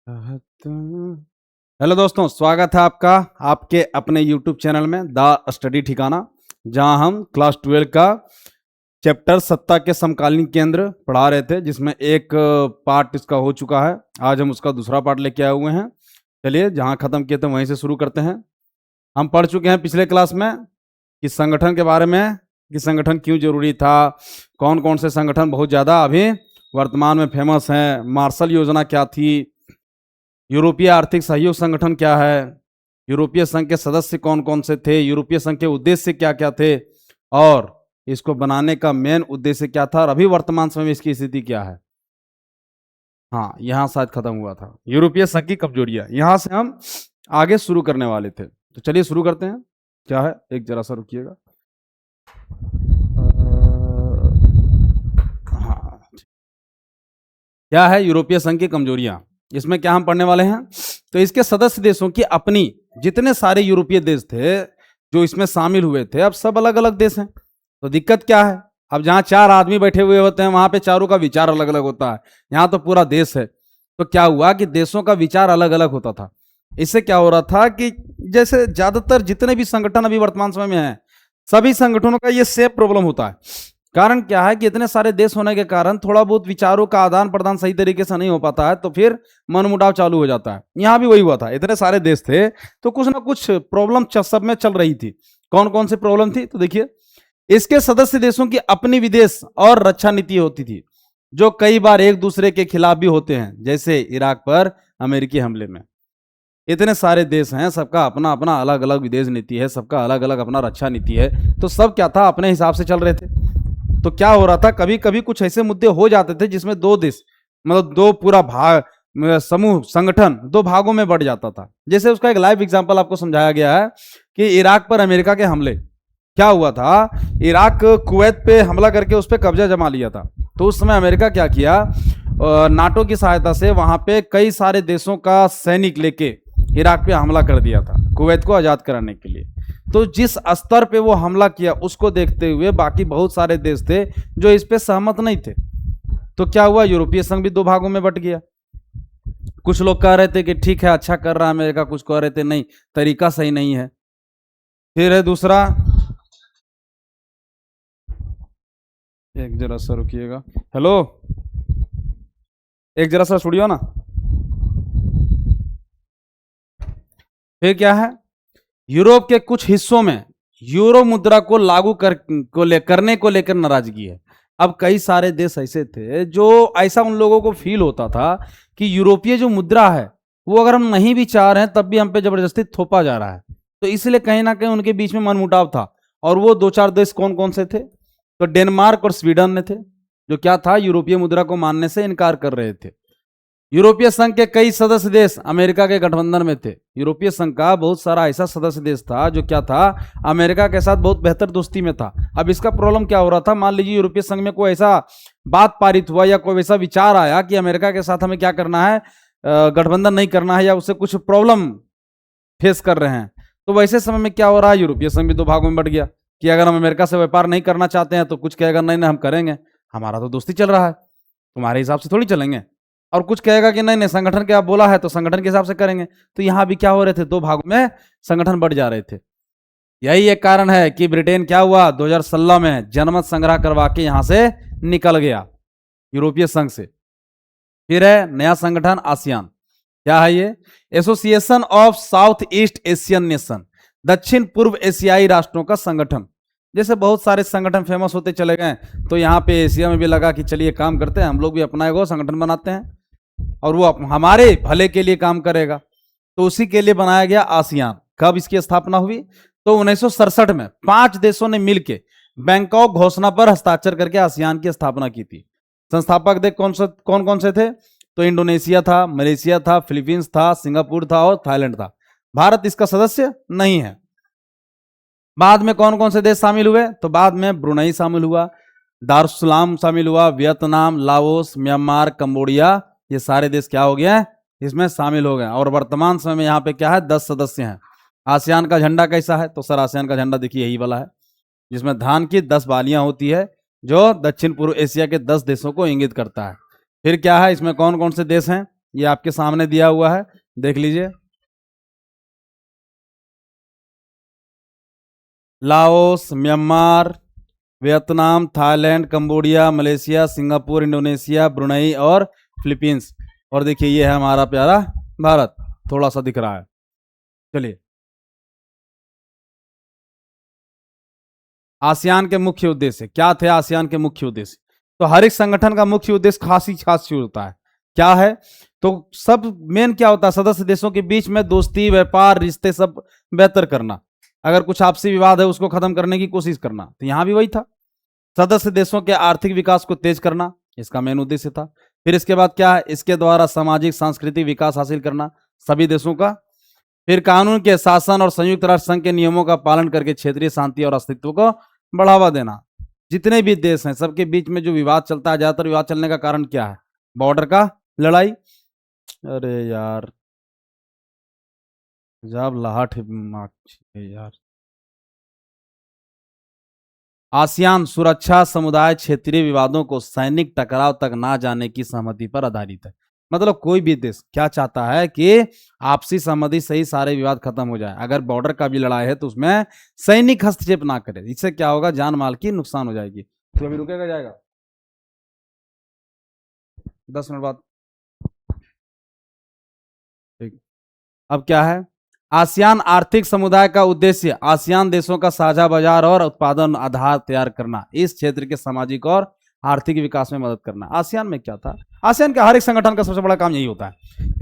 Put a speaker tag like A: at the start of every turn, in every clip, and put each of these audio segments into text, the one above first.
A: Hello दोस्तों, स्वागत है आपका आपके अपने YouTube चैनल में द स्टडी ठिकाना, जहां हम क्लास 12 का चैप्टर सत्ता के समकालीन केंद्र पढ़ा रहे थे, जिसमें एक पार्ट इसका हो चुका है। आज हम उसका दूसरा पार्ट लेके आए हुए हैं। चलिए, जहां ख़त्म किए थे वहीं से शुरू करते हैं। हम पढ़ चुके हैं पिछले क्लास में कि संगठन के बारे में, कि संगठन क्यों जरूरी था, कौन कौन से संगठन बहुत ज़्यादा अभी वर्तमान में फेमस हैं, मार्शल योजना क्या थी, यूरोपीय आर्थिक सहयोग संगठन क्या है, यूरोपीय संघ के सदस्य कौन कौन से थे, यूरोपीय संघ के उद्देश्य क्या क्या थे, और इसको बनाने का मेन उद्देश्य क्या था, और अभी वर्तमान समय में इसकी स्थिति क्या है। हाँ, यहाँ शायद खत्म हुआ था यूरोपीय संघ की कमजोरियां। यहाँ से हम आगे शुरू करने वाले थे, तो चलिए शुरू करते हैं। क्या है, एक जरा सा रुकिएगा। हाँ, क्या है यूरोपीय संघ की कमजोरियां, इसमें क्या हम पढ़ने वाले हैं। तो इसके सदस्य देशों की अपनी, जितने सारे यूरोपीय देश थे जो इसमें शामिल हुए थे, अब सब अलग अलग देश हैं। तो दिक्कत क्या है, अब जहां चार आदमी बैठे हुए होते हैं वहां पे चारों का विचार अलग अलग होता है। यहाँ तो पूरा देश है, तो क्या हुआ कि देशों का विचार अलग अलग होता था। इससे क्या हो रहा था कि जैसे ज्यादातर जितने भी संगठन अभी वर्तमान समय में हैं, सभी संगठनों का ये सेम प्रॉब्लम होता है। कारण क्या है कि इतने सारे देश होने के कारण थोड़ा बहुत विचारों का आदान प्रदान सही तरीके से नहीं हो पाता है, तो फिर मनमुटाव चालू हो जाता है। यहां भी वही हुआ था, इतने सारे देश थे तो कुछ ना कुछ प्रॉब्लम सब में चल रही थी। कौन कौन सी प्रॉब्लम थी, तो देखिए, इसके सदस्य देशों की अपनी विदेश और रक्षा नीति होती थी, जो कई बार एक दूसरे के खिलाफ भी होते हैं, जैसे इराक पर अमेरिकी हमले में। इतने सारे देश हैं, सबका अपना अपना अलग अलग विदेश नीति है, सबका अलग अलग अपना रक्षा नीति है, तो सब क्या था, अपने हिसाब से चल रहे थे। तो क्या हो रहा था, कभी कभी कुछ ऐसे मुद्दे हो जाते थे जिसमें दो देश, मतलब दो पूरा भाग, समूह, संगठन दो भागों में बढ़ जाता था। जैसे उसका एक लाइव एग्जांपल आपको समझाया गया है कि इराक पर अमेरिका के हमले। क्या हुआ था, इराक कुवैत पे हमला करके उस पर कब्जा जमा लिया था। तो उस समय अमेरिका क्या किया, नाटो की सहायता से वहां पे कई सारे देशों का सैनिक लेके इराक पे हमला कर दिया था, कुवैत को आजाद कराने के लिए। तो जिस स्तर पे वो हमला किया, उसको देखते हुए बाकी बहुत सारे देश थे जो इस पे सहमत नहीं थे। तो क्या हुआ, यूरोपीय संघ भी दो भागों में बट गया। कुछ लोग कह रहे थे कि ठीक है, अच्छा कर रहा है अमेरिका, कुछ कह रहे थे नहीं, तरीका सही नहीं है। फिर है दूसरा, एक जरा सा रुकिएगा, हेलो, एक जरा सा स्टूडियो ना। फिर क्या है, यूरोप के कुछ हिस्सों में यूरो मुद्रा को लागू करने को लेकर नाराजगी है। अब कई सारे देश ऐसे थे जो, ऐसा उन लोगों को फील होता था कि यूरोपीय जो मुद्रा है वो अगर हम नहीं भी चाह रहे हैं तब भी हम पे जबरदस्ती थोपा जा रहा है। तो इसलिए कहीं ना कहीं उनके बीच में मनमुटाव था। और वो दो चार देश कौन कौन से थे, तो डेनमार्क और स्वीडन ने थे, जो क्या था, यूरोपीय मुद्रा को मानने से इनकार कर रहे थे। यूरोपीय संघ के कई सदस्य देश अमेरिका के गठबंधन में थे। यूरोपीय संघ का बहुत सारा ऐसा सदस्य देश था जो क्या था, अमेरिका के साथ बहुत बेहतर दोस्ती में था। अब इसका प्रॉब्लम क्या हो रहा था, मान लीजिए यूरोपीय संघ में कोई ऐसा बात पारित हुआ या कोई ऐसा विचार आया कि अमेरिका के साथ हमें क्या करना है, गठबंधन नहीं करना है, या उससे कुछ प्रॉब्लम फेस कर रहे हैं। तो वैसे समय में क्या हो रहा है, यूरोपीय संघ भी दो भागों में बट गया कि अगर हम अमेरिका से व्यापार नहीं करना चाहते हैं तो कुछ कहेगा नहीं नहीं हम करेंगे, हमारा तो दोस्ती चल रहा है, तुम्हारे हिसाब से थोड़ी चलेंगे। और कुछ कहेगा कि नहीं नहीं, संगठन के आप बोला है तो संगठन के हिसाब से करेंगे। तो यहां भी क्या हो रहे थे, दो भागों में संगठन बढ़ जा रहे थे। यही एक कारण है कि ब्रिटेन क्या हुआ, 2016 में जनमत संग्रह करवा के यहां से निकल गया यूरोपीय संघ से। फिर है नया संगठन आसियान। क्या है ये, association of south east Asian nation, दक्षिण पूर्व एशियाई राष्ट्रों का संगठन। जैसे बहुत सारे संगठन फेमस होते चले गए, तो यहाँ पे एशिया में भी लगा कि चलिए काम करते हैं, हम लोग भी अपना एगो संगठन बनाते हैं और वो हमारे भले के लिए काम करेगा। तो उसी के लिए बनाया गया आसियान। कब इसकी स्थापना हुई, तो 1967 में 5 देशों ने मिलकर बैंकॉक घोषणा पर हस्ताक्षर करके आसियान की स्थापना की थी। संस्थापक देश कौन कौन से थे, तो इंडोनेशिया था, मलेशिया था, फिलीपींस था, सिंगापुर था और थाईलैंड था। भारत इसका सदस्य नहीं है। बाद में कौन कौन से देश शामिल हुए, तो बाद में ब्रुनई शामिल हुआ, दारुसलाम शामिल हुआ, वियतनाम, लाओस, म्यांमार, कंबोडिया, ये सारे देश क्या हो गए, इसमें शामिल हो गए। और वर्तमान समय में यहाँ पे क्या है, 10 सदस्य हैं। आसियान का झंडा कैसा है, तो सर आसियान का झंडा देखिए यही वाला है, जिसमें धान की 10 बालियां होती है, जो दक्षिण पूर्व एशिया के 10 देशों को इंगित करता है। फिर क्या है, इसमें कौन कौन से देश हैं, ये आपके सामने दिया हुआ है, देख लीजिए। Laos, Myanmar, Vietnam, Thailand, Cambodia, Malaysia, Singapore, Indonesia, Brunei और फिलीपींस। और देखिए ये है हमारा प्यारा भारत, थोड़ा सा दिख रहा है। चलिए, आसियान के मुख्य उद्देश्य क्या थे? आसियान के मुख्य उद्देश्य, तो हर एक संगठन का मुख्य उद्देश्य खासी खास चीज होता है। क्या है? तो सब मेन क्या होता है, सदस्य देशों के बीच में दोस्ती, व्यापार, रिश्ते सब बेहतर करना। अगर कुछ आपसी विवाद है उसको खत्म करने की कोशिश करना। तो यहां भी वही था, सदस्य देशों के आर्थिक विकास को तेज करना, इसका मेन उद्देश्य था। फिर इसके बाद क्या है, इसके द्वारा सामाजिक सांस्कृतिक विकास हासिल करना सभी देशों का। फिर कानून के शासन और संयुक्त राष्ट्र संघ के नियमों का पालन करके क्षेत्रीय शांति और अस्तित्व को बढ़ावा देना। जितने भी देश हैं सबके बीच में जो विवाद चलता है, ज्यादातर विवाद चलने का कारण क्या है? बॉर्डर का लड़ाई। अरे यार जब लाहट यार। आसियान सुरक्षा समुदाय क्षेत्रीय विवादों को सैनिक टकराव तक ना जाने की सहमति पर आधारित है। मतलब कोई भी देश क्या चाहता है कि आपसी सहमति से ही सारे विवाद खत्म हो जाए। अगर बॉर्डर का भी लड़ाई है तो उसमें सैनिक हस्तक्षेप ना करे, इससे क्या होगा, जान माल की नुकसान हो जाएगी। तो अभी रुकेगा जाएगा 10 मिनट बाद। ठीक, अब क्या है, आसियान आर्थिक समुदाय का उद्देश्य आसियान देशों का साझा बाजार और उत्पादन आधार तैयार करना, इस क्षेत्र के सामाजिक और आर्थिक विकास में मदद करना। आसियान में क्या था, आसियान का हर एक संगठन का सबसे बड़ा काम यही होता है,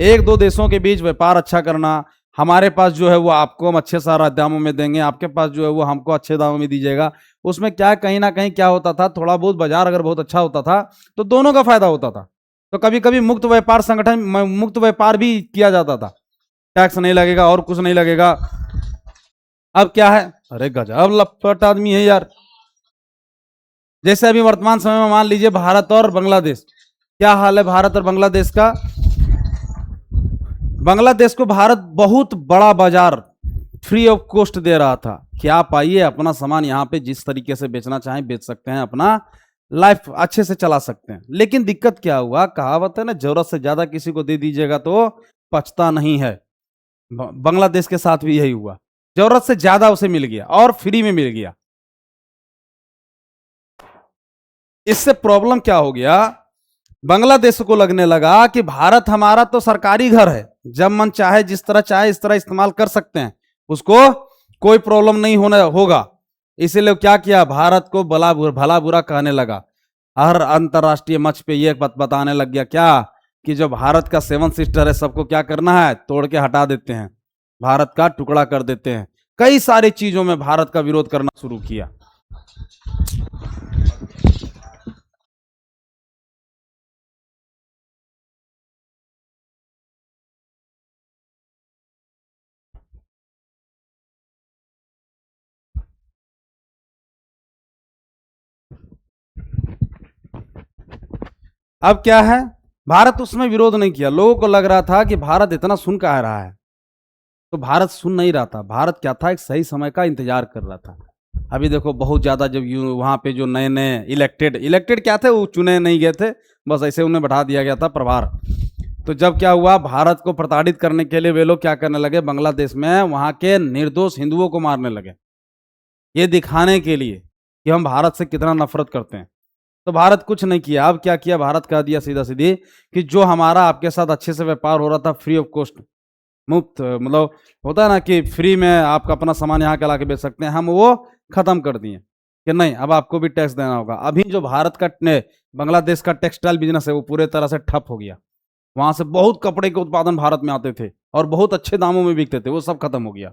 A: एक दो देशों के बीच व्यापार अच्छा करना। हमारे पास जो है वो आपको हम अच्छे सारा दामों में देंगे, आपके पास जो है वो हमको अच्छे दामों में दीजिएगा। उसमें क्या कहीं ना कहीं क्या होता था, थोड़ा बहुत बाजार अगर बहुत अच्छा होता था तो दोनों का फायदा होता था। तो कभी कभी मुक्त व्यापार संगठन, मुक्त व्यापार भी किया जाता था, टैक्स नहीं लगेगा और कुछ नहीं लगेगा। अब क्या है, अरे गजब लपट आदमी है यार। जैसे अभी वर्तमान समय में मान लीजिए भारत और बांग्लादेश, क्या हाल है भारत और बांग्लादेश का? बांग्लादेश को भारत बहुत बड़ा बाजार फ्री ऑफ कॉस्ट दे रहा था कि आप आइए अपना सामान यहाँ पे जिस तरीके से बेचना चाहें बेच सकते हैं, अपना लाइफ अच्छे से चला सकते हैं। लेकिन दिक्कत क्या हुआ, कहावत है ना, जरूरत से ज्यादा किसी को दे दीजिएगा तो पछता नहीं है। बांग्लादेश के साथ भी यही हुआ, जरूरत से ज्यादा उसे मिल गया और फ्री में मिल गया। इससे प्रॉब्लम क्या हो गया, बांग्लादेश को लगने लगा कि भारत हमारा तो सरकारी घर है, जब मन चाहे जिस तरह चाहे इस तरह इस्तेमाल कर सकते हैं, उसको कोई प्रॉब्लम नहीं होना होगा। इसीलिए क्या किया, भारत को भला बुरा कहने लगा। हर अंतरराष्ट्रीय मंच पे यह बताने लग गया क्या, कि जो भारत का 7 सिस्टर है सबको क्या करना है, तोड़ के हटा देते हैं, भारत का टुकड़ा कर देते हैं। कई सारी चीजों में भारत का विरोध करना शुरू किया। अब क्या है, भारत उसमें विरोध नहीं किया। लोगों को लग रहा था कि भारत इतना सुन कह रहा है, तो भारत सुन नहीं रहा था। भारत क्या था, एक सही समय का इंतजार कर रहा था। अभी देखो बहुत ज्यादा जब वहां पे जो नए नए इलेक्टेड क्या थे, वो चुने नहीं गए थे, बस ऐसे उन्हें बैठा दिया गया था प्रभार। तो जब क्या हुआ, भारत को प्रताड़ित करने के लिए वे लोग क्या करने लगे, बांग्लादेश में वहां के निर्दोष हिंदुओं को मारने लगे, ये दिखाने के लिए कि हम भारत से कितना नफरत करते हैं। तो भारत कुछ नहीं किया। अब क्या किया, भारत कह दिया सीधा सीधी कि जो हमारा आपके साथ अच्छे से व्यापार हो रहा था फ्री ऑफ कॉस्ट, मुफ्त, मतलब होता है ना कि फ्री में आपका अपना सामान यहाँ के ला के बेच सकते हैं, हम वो खत्म कर दिए कि नहीं अब आपको भी टैक्स देना होगा। अभी जो भारत का बांग्लादेश का टेक्सटाइल बिजनेस है वो पूरे तरह से ठप हो गया। वहां से बहुत कपड़े के उत्पादन भारत में आते थे और बहुत अच्छे दामों में बिकते थे, वो सब खत्म हो गया।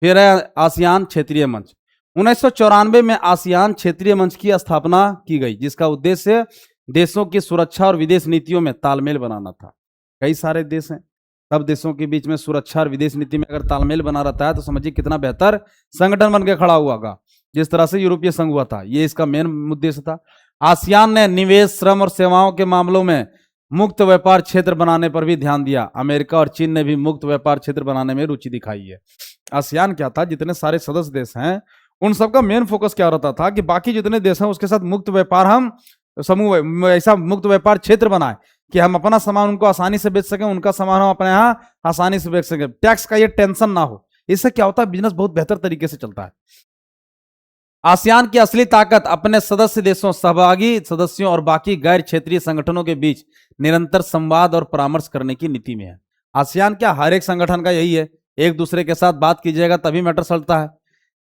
A: फिर है आसियान क्षेत्रीय मंच। 1994 में आसियान क्षेत्रीय मंच की स्थापना की गई, जिसका उद्देश्य देशों की सुरक्षा और विदेश नीतियों में तालमेल बनाना था। कई सारे देश हैं, सब देशों के बीच में सुरक्षा और विदेश नीति में अगर तालमेल बना रहता है तो समझिए कितना बेहतर संगठन बन के खड़ा हुआ होगा, जिस तरह से यूरोपीय संघ हुआ था। ये इसका मेन उद्देश्य था। आसियान ने निवेश, श्रम और सेवाओं के मामलों में मुक्त व्यापार क्षेत्र बनाने पर भी ध्यान दिया। अमेरिका और चीन ने भी मुक्त व्यापार क्षेत्र बनाने में रुचि दिखाई है। आसियान क्या था, जितने सारे सदस्य देश हैं उन सबका मेन फोकस क्या रहता था कि बाकी जितने देश हैं उसके साथ मुक्त व्यापार, हम समूह ऐसा मुक्त व्यापार क्षेत्र बनाए कि हम अपना सामान उनको आसानी से बेच सकें, उनका सामान हम अपने यहाँ आसानी से बेच सकें, टैक्स का ये टेंशन ना हो। इससे क्या होता है, बिजनेस बहुत बेहतर तरीके से चलता है। आसियान की असली ताकत अपने सदस्य देशों, सहभागी सदस्यों और बाकी गैर क्षेत्रीय संगठनों के बीच निरंतर संवाद और परामर्श करने की नीति में है। आसियान क्या, हर एक संगठन का यही है, एक दूसरे के साथ बात कीजिएगा तभी मैटर चलता है।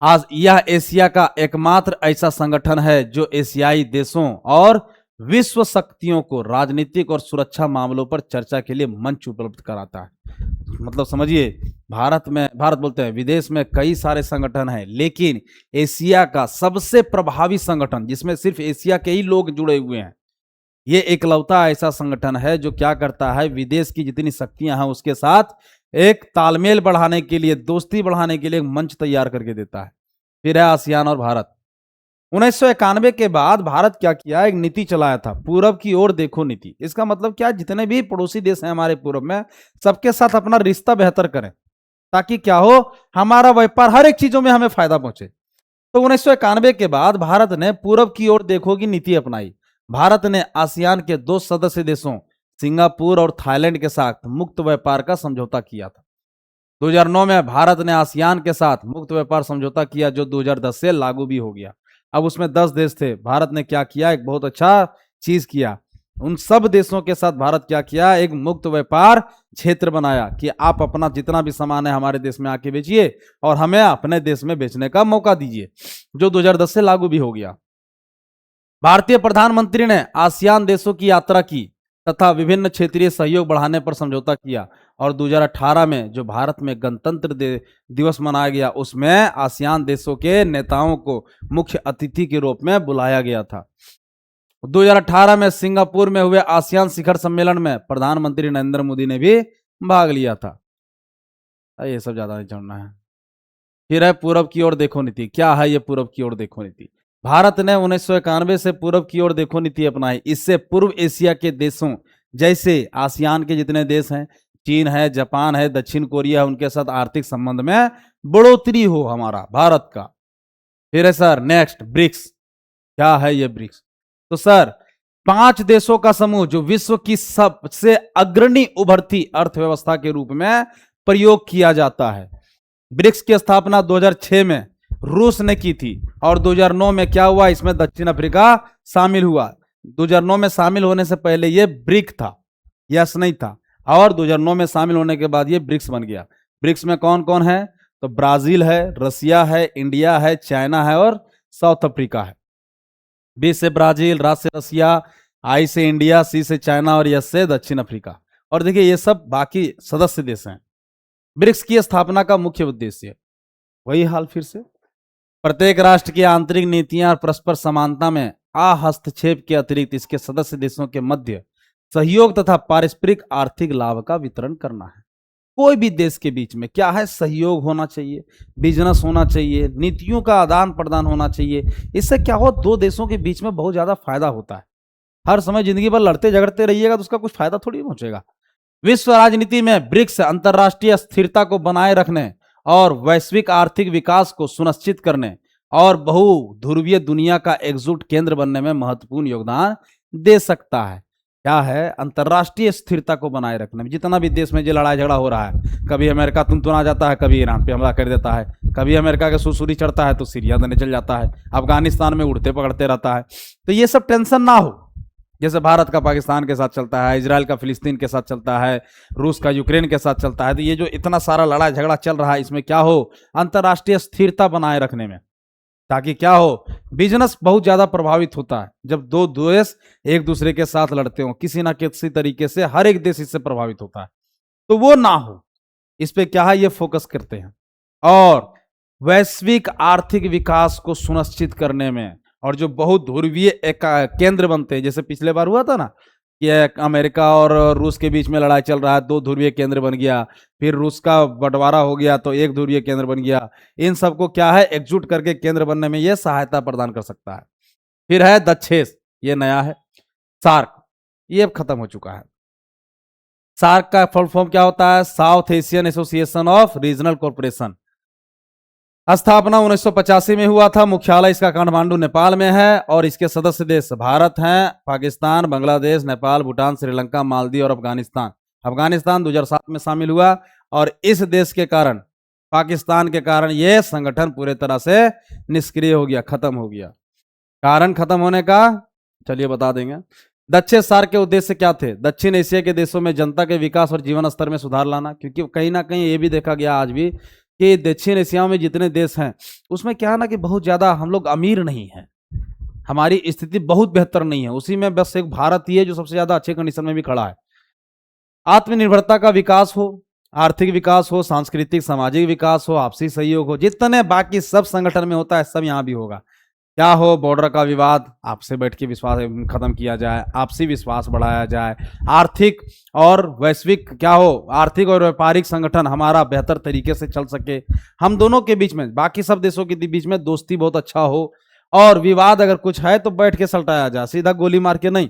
A: आज यह एशिया का एकमात्र ऐसा संगठन है जो एशियाई देशों और विश्व शक्तियों को राजनीतिक और सुरक्षा मामलों पर चर्चा के लिए मंच उपलब्ध कराता है। मतलब समझिए, भारत बोलते हैं, विदेश में कई सारे संगठन हैं, लेकिन एशिया का सबसे प्रभावी संगठन जिसमें सिर्फ एशिया के ही लोग जुड़े हुए हैं, ये एकलौता ऐसा संगठन है जो क्या करता है, विदेश की जितनी शक्तियां हैं उसके साथ एक तालमेल बढ़ाने के लिए, दोस्ती बढ़ाने के लिए एक मंच तैयार करके देता है। फिर है आसियान और भारत। 1991 के बाद भारत क्या किया, एक नीति चलाया था, पूरब की ओर देखो नीति। इसका मतलब क्या, जितने भी पड़ोसी देश हैं हमारे पूरब में, सबके साथ अपना रिश्ता बेहतर करें, ताकि क्या हो, हमारा व्यापार हर एक चीजों में हमें फायदा पहुंचे। तो 1991 के बाद भारत ने पूरब की ओर देखो की नीति अपनाई। भारत ने आसियान के 2 सदस्य देशों सिंगापुर और थाईलैंड के साथ मुक्त व्यापार का समझौता किया था। 2009 में भारत ने आसियान के साथ मुक्त व्यापार समझौता किया, जो 2010 से लागू भी हो गया। अब उसमें 10 देश थे। भारत ने क्या किया, एक बहुत अच्छा चीज किया, उन सब देशों के साथ भारत क्या किया, एक मुक्त व्यापार क्षेत्र बनाया कि आप अपना जितना भी सामान है हमारे देश में आके बेचिए और हमें अपने देश में बेचने का मौका दीजिए, जो 2010 से लागू भी हो गया। भारतीय प्रधानमंत्री ने आसियान देशों की यात्रा की तथा विभिन्न क्षेत्रीय सहयोग बढ़ाने पर समझौता किया, और 2018 में जो भारत में गणतंत्र दिवस मनाया गया, उसमें आसियान देशों के नेताओं को मुख्य अतिथि के रूप में बुलाया गया था। 2018 में सिंगापुर में हुए आसियान शिखर सम्मेलन में प्रधानमंत्री नरेंद्र मोदी ने भी भाग लिया था। ये सब ज्यादा नहीं जानना है। फिर है पूरब की ओर देखो नीति। क्या है ये पूरब की ओर देखो नीति? भारत ने 1991 से पूरब की ओर देखो नीति अपनाई। इससे पूर्व एशिया के देशों जैसे आसियान के जितने देश हैं, चीन है, जापान है, दक्षिण कोरिया है, उनके साथ आर्थिक संबंध में बढ़ोतरी हो हमारा भारत का। फिर है सर नेक्स्ट ब्रिक्स। क्या है ये ब्रिक्स? तो सर 5 देशों का समूह जो विश्व की सबसे अग्रणी उभरती अर्थव्यवस्था के रूप में प्रयोग किया जाता है। ब्रिक्स की स्थापना 2006 में रूस ने की थी, और 2009 में क्या हुआ, इसमें दक्षिण अफ्रीका शामिल हुआ। 2009 में शामिल होने से पहले ये ब्रिक था, यस नहीं था, और 2009 में शामिल होने के बाद ये ब्रिक्स बन गया। ब्रिक्स में कौन कौन है? तो ब्राजील है, रसिया है, इंडिया है, चाइना है और साउथ अफ्रीका है। बी से ब्राजील, रा से रसिया, आई से इंडिया, सी से चाइना और एस से दक्षिण अफ्रीका। और देखिए ये सब बाकी सदस्य देश हैं। ब्रिक्स की स्थापना का मुख्य उद्देश्य वही हाल फिर से, प्रत्येक राष्ट्र की आंतरिक नीतियां और परस्पर समानता में हस्तक्षेप के अतिरिक्त इसके सदस्य देशों के मध्य सहयोग तथा पारस्परिक आर्थिक लाभ का वितरण करना है। कोई भी देश के बीच में क्या है, सहयोग होना चाहिए, बिजनेस होना चाहिए, नीतियों का आदान प्रदान होना चाहिए। इससे क्या हो, 2 देशों के बीच में बहुत ज्यादा फायदा होता है। हर समय जिंदगी भर लड़ते झगड़ते रहिएगा तो उसका कुछ फायदा थोड़ी पहुंचेगा। विश्व राजनीति में ब्रिक्स अंतर्राष्ट्रीय स्थिरता को बनाए रखने और वैश्विक आर्थिक विकास को सुनिश्चित करने और बहुध्रुवीय दुनिया का एकजुट केंद्र बनने में महत्वपूर्ण योगदान दे सकता है। क्या है? अंतर्राष्ट्रीय स्थिरता को बनाए रखने में। जितना भी देश में जो लड़ाई झगड़ा हो रहा है, कभी अमेरिका तुनतुना जाता है, कभी ईरान पे हमला कर देता है, कभी अमेरिका का सुरसुरी चढ़ता है तो सीरिया देने चल जाता है, अफगानिस्तान में उड़ते पकड़ते रहता है। तो ये सब टेंशन ना हो, जैसे भारत का पाकिस्तान के साथ चलता है, इजराइल का फिलिस्तीन के साथ चलता है, रूस का यूक्रेन के साथ चलता है। तो ये जो इतना सारा लड़ाई झगड़ा चल रहा है, इसमें क्या हो, अंतर्राष्ट्रीय स्थिरता बनाए रखने में, ताकि क्या हो, बिजनेस बहुत ज्यादा प्रभावित होता है जब 2 देश एक दूसरे के साथ लड़ते हो, किसी ना किसी तरीके से हर एक देश इससे प्रभावित होता है। तो वो ना हो, इस पे क्या है, ये फोकस करते हैं। और वैश्विक आर्थिक विकास को सुनिश्चित करने में, और जो बहुत ध्रुवीय एक केंद्र बनते हैं, जैसे पिछले बार हुआ था ना कि अमेरिका और रूस के बीच में लड़ाई चल रहा है, 2 ध्रुवीय केंद्र बन गया, फिर रूस का बंटवारा हो गया तो 1 ध्रुवीय केंद्र बन गया। इन सबको क्या है, एकजुट करके केंद्र बनने में यह सहायता प्रदान कर सकता है। फिर है दक्षेस, ये नया है। सार्क, ये अब खत्म हो चुका है। सार्क का फुल फॉर्म क्या होता है? South Asian association of regional corporation. स्थापना 1985 में हुआ था। मुख्यालय इसका काठमांडू नेपाल में है और इसके सदस्य देश भारत हैं, पाकिस्तान, बांग्लादेश, नेपाल, भूटान, श्रीलंका, मालदीव और अफगानिस्तान। अफगानिस्तान 2007 में शामिल हुआ और इस देश के कारण, पाकिस्तान के कारण, यह संगठन पूरे तरह से निष्क्रिय हो गया, खत्म हो गया। कारण खत्म होने का चलिए बता देंगे। दक्षिण सार्क के उद्देश्य क्या थे? दक्षिण एशिया के देशों में जनता के विकास और जीवन स्तर में सुधार लाना, क्योंकि कहीं ना कहीं ये भी देखा गया आज भी कि दक्षिण एशिया में जितने देश हैं उसमें क्या है ना कि बहुत ज्यादा हम लोग अमीर नहीं हैं, हमारी स्थिति बहुत बेहतर नहीं है। उसी में बस एक भारत ही है जो सबसे ज्यादा अच्छे कंडीशन में भी खड़ा है। आत्मनिर्भरता का विकास हो, आर्थिक विकास हो, सांस्कृतिक सामाजिक विकास हो, आपसी सहयोग हो, जितने बाकी सब संगठन में होता है सब यहाँ भी होगा। क्या हो? बॉर्डर का विवाद आपसे बैठ के विश्वास खत्म किया जाए, आपसी विश्वास बढ़ाया जाए, आर्थिक और वैश्विक क्या हो, आर्थिक और व्यापारिक संगठन हमारा बेहतर तरीके से चल सके, हम दोनों के बीच में, बाकी सब देशों के बीच में दोस्ती बहुत अच्छा हो, और विवाद अगर कुछ है तो बैठ के सलटाया जाए, सीधा गोली मार के नहीं।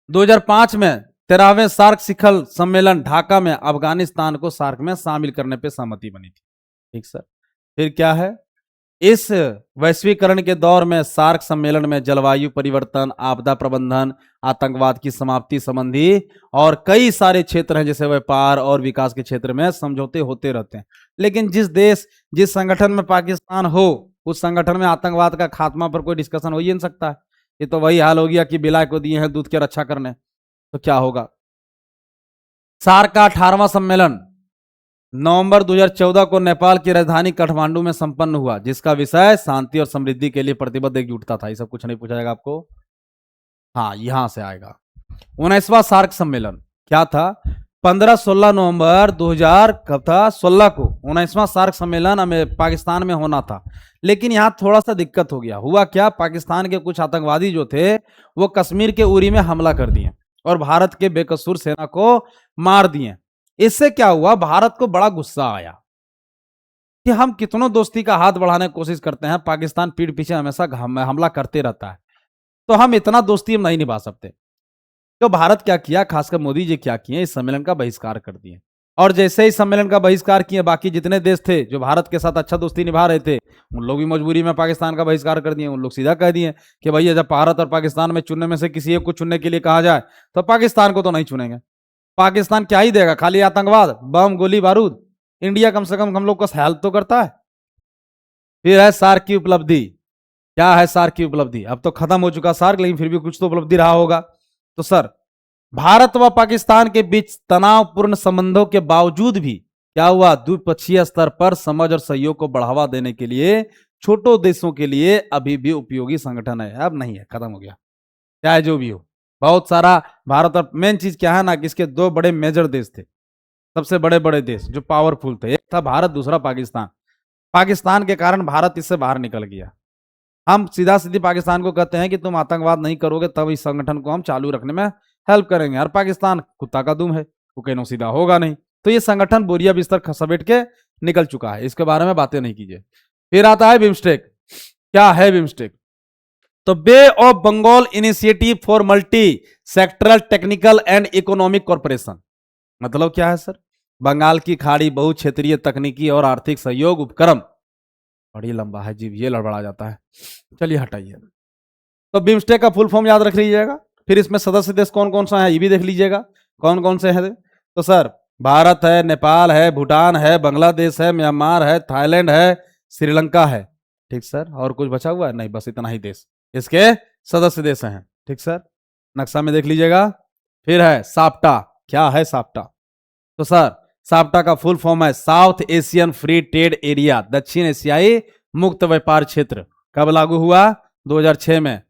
A: 2005 में 13वें सार्क शिखर सम्मेलन ढाका में अफगानिस्तान को सार्क में शामिल करने पर सहमति बनी थी। ठीक सर। फिर क्या है? इस वैश्वीकरण के दौर में सार्क सम्मेलन में जलवायु परिवर्तन, आपदा प्रबंधन, आतंकवाद की समाप्ति संबंधी और कई सारे क्षेत्र हैं, जैसे व्यापार और विकास के क्षेत्र में समझौते होते रहते हैं। लेकिन जिस संगठन में पाकिस्तान हो, उस संगठन में आतंकवाद का खात्मा पर कोई डिस्कशन हो ही नहीं सकता है। ये तो वही हाल हो गया कि बिलाय को दिए हैं दूध की रक्षा करने, तो क्या होगा? सार्क का 18वां सम्मेलन नवंबर 2014 को नेपाल की राजधानी काठमांडू में संपन्न हुआ, जिसका विषय शांति और समृद्धि के लिए प्रतिबद्ध एकजुटता था। ये सब कुछ नहीं पूछा जाएगा आपको, हाँ यहां से आएगा। 19वां सार्क सम्मेलन क्या था? 15-16 नवंबर 2000 कब था? 16 को 19वां सार्क सम्मेलन हमें पाकिस्तान में होना था। लेकिन यहां थोड़ा सा दिक्कत हो गया। हुआ क्या? पाकिस्तान के कुछ आतंकवादी जो थे वो कश्मीर के उरी में हमला कर दिए और भारत के बेकसूर सेना को मार दिए। इससे क्या हुआ? भारत को बड़ा गुस्सा आया कि हम कितनों दोस्ती का हाथ बढ़ाने की कोशिश करते हैं, पाकिस्तान पीठ पीछे हमेशा हमला करते रहता है, तो हम इतना दोस्ती हम नहीं निभा सकते। तो भारत क्या किया, खासकर मोदी जी क्या किए? इस सम्मेलन का बहिष्कार कर दिए। और जैसे ही सम्मेलन का बहिष्कार किए, बाकी जितने देश थे जो भारत के साथ अच्छा दोस्ती निभा रहे थे, उन लोग भी मजबूरी में पाकिस्तान का बहिष्कार कर दिए। उन लोग सीधा कह दिए कि भैया जब भारत और पाकिस्तान में चुनने में से किसी एक को चुनने के लिए कहा जाए तो पाकिस्तान को तो नहीं चुनेंगे। पाकिस्तान क्या ही देगा? खाली आतंकवाद, बम, गोली बारूद। इंडिया कम से कम हम लोग को हेल्प तो करता है। फिर है सार्क की उपलब्धि। क्या है सार्क की उपलब्धि? अब तो खत्म हो चुका सार्क, लेकिन फिर भी कुछ तो उपलब्धि रहा होगा। तो सर, भारत व पाकिस्तान के बीच तनावपूर्ण संबंधों के बावजूद भी क्या हुआ? द्विपक्षीय स्तर पर समझ और सहयोग को बढ़ावा देने के लिए छोटों देशों के लिए अभी भी उपयोगी संगठन है। अब नहीं है, खत्म हो गया। चाहे जो भी हो, बहुत सारा भारत। और मेन चीज क्या है ना कि इसके दो बड़े मेजर देश थे, सबसे बड़े बड़े देश जो पावरफुल थे, एक था भारत, दूसरा पाकिस्तान। पाकिस्तान के कारण भारत इससे बाहर निकल गया। हम सीधा सीधी पाकिस्तान को कहते हैं कि तुम आतंकवाद नहीं करोगे तब इस संगठन को हम चालू रखने में हेल्प करेंगे, और पाकिस्तान कुत्ता का दुम है, वो कहना सीधा होगा नहीं। तो ये संगठन बोरिया बिस्तर समेट के निकल चुका है, इसके बारे में बातें नहीं कीजिए। फिर आता है बिम्स्टेक। क्या है बिम्स्टेक? तो bay of Bengal initiative for multi sectoral technical and economic corporation. मतलब क्या है सर? बंगाल की खाड़ी बहु क्षेत्रीय तकनीकी और आर्थिक सहयोग उपक्रम। बड़ी लंबा है जी, ये लड़बड़ा जाता है, चलिए हटाइए। तो बिम्स्टेक का फुल फॉर्म याद रख लीजिएगा। फिर इसमें सदस्य देश कौन कौन सा है ये भी देख लीजिएगा, कौन कौन से हैं। तो सर, भारत है, नेपाल है, भूटान है, बांग्लादेश है, म्यांमार है, थाईलैंड है, श्रीलंका है। ठीक सर, और कुछ बचा हुआ है? नहीं, बस इतना ही देश इसके सदस्य देश हैं। ठीक सर, नक्शा में देख लीजिएगा। फिर है साप्टा। क्या है साप्टा? तो सर, साप्टा का फुल फॉर्म है south Asian free trade area, दक्षिण एशियाई मुक्त व्यापार क्षेत्र। कब लागू हुआ? 2006 में।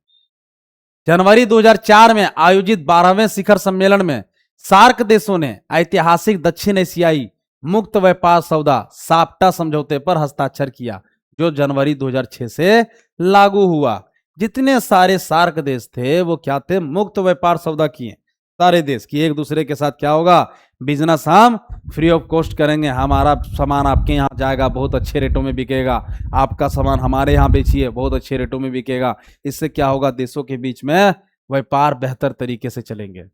A: जनवरी 2004 में आयोजित 12वें शिखर सम्मेलन में सार्क देशों ने ऐतिहासिक दक्षिण एशियाई मुक्त व्यापार सौदा साप्टा समझौते पर हस्ताक्षर किया, जो जनवरी 2006 से लागू हुआ। जितने सारे सार्क देश थे वो क्या थे? मुक्त व्यापार सौदा किए सारे देश की, एक दूसरे के साथ क्या होगा? बिजनेस हम फ्री ऑफ कॉस्ट करेंगे, हमारा सामान आपके यहाँ जाएगा, बहुत अच्छे रेटों में बिकेगा, आपका सामान हमारे यहाँ बेचिए, बहुत अच्छे रेटों में बिकेगा। इससे क्या होगा? देशों के बीच में व्यापार बेहतर तरीके से चलेंगे।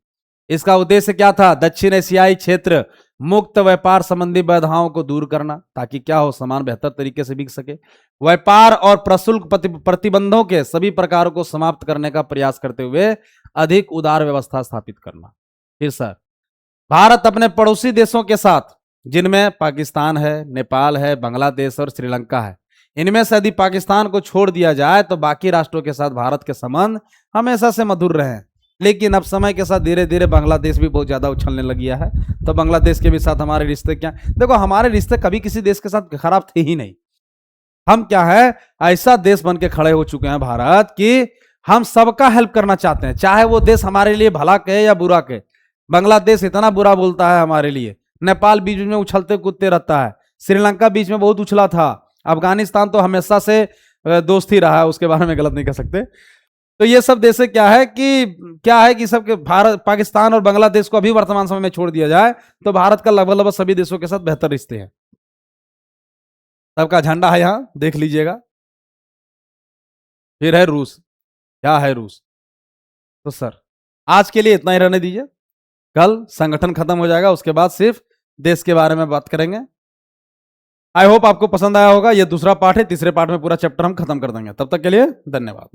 A: इसका उद्देश्य क्या था? दक्षिण एशियाई क्षेत्र मुक्त व्यापार संबंधी बाधाओं को दूर करना, ताकि क्या हो, सामान बेहतर तरीके से बिक सके। व्यापार और प्रशुल्क प्रतिबंधों के सभी प्रकारों को समाप्त करने का प्रयास करते हुए अधिक उदार व्यवस्था स्थापित करना। फिर सर, भारत अपने पड़ोसी देशों के साथ, जिनमें पाकिस्तान है, नेपाल है, बांग्लादेश और श्रीलंका है, इनमें से यदि पाकिस्तान को छोड़ दिया जाए तो बाकी राष्ट्रों के साथ भारत के संबंध हमेशा से मधुर रहे। लेकिन अब समय के साथ धीरे धीरे बांग्लादेश भी बहुत ज्यादा उछलने लग गया है, तो बांग्लादेश के भी साथ हमारे रिश्ते क्या, देखो हमारे रिश्ते कभी किसी देश के साथ खराब थे ही नहीं। हम क्या है, ऐसा देश बन के खड़े हो चुके हैं भारत कि हम सबका हेल्प करना चाहते हैं, चाहे वो देश हमारे लिए भला कहे या बुरा कहे। बांग्लादेश इतना बुरा बोलता है हमारे लिए, नेपाल बीच में उछलते कूदते रहता है, श्रीलंका बीच में बहुत उछला था, अफगानिस्तान तो हमेशा से दोस्त ही रहा है, उसके बारे में गलत नहीं कह सकते। तो ये सब देश क्या है कि सबके भारत, पाकिस्तान और बांग्लादेश को अभी वर्तमान समय में छोड़ दिया जाए तो भारत का लगभग सभी देशों के साथ बेहतर रिश्ते हैं। सबका झंडा है यहां, देख लीजिएगा। फिर है रूस, क्या है रूस। तो सर आज के लिए इतना ही रहने दीजिए, कल संगठन खत्म हो जाएगा, उसके बाद सिर्फ देश के बारे में बात करेंगे। आई होप आपको पसंद आया होगा। ये दूसरा पार्ट है, तीसरे पार्ट में पूरा चैप्टर हम खत्म कर देंगे। तब तक के लिए धन्यवाद।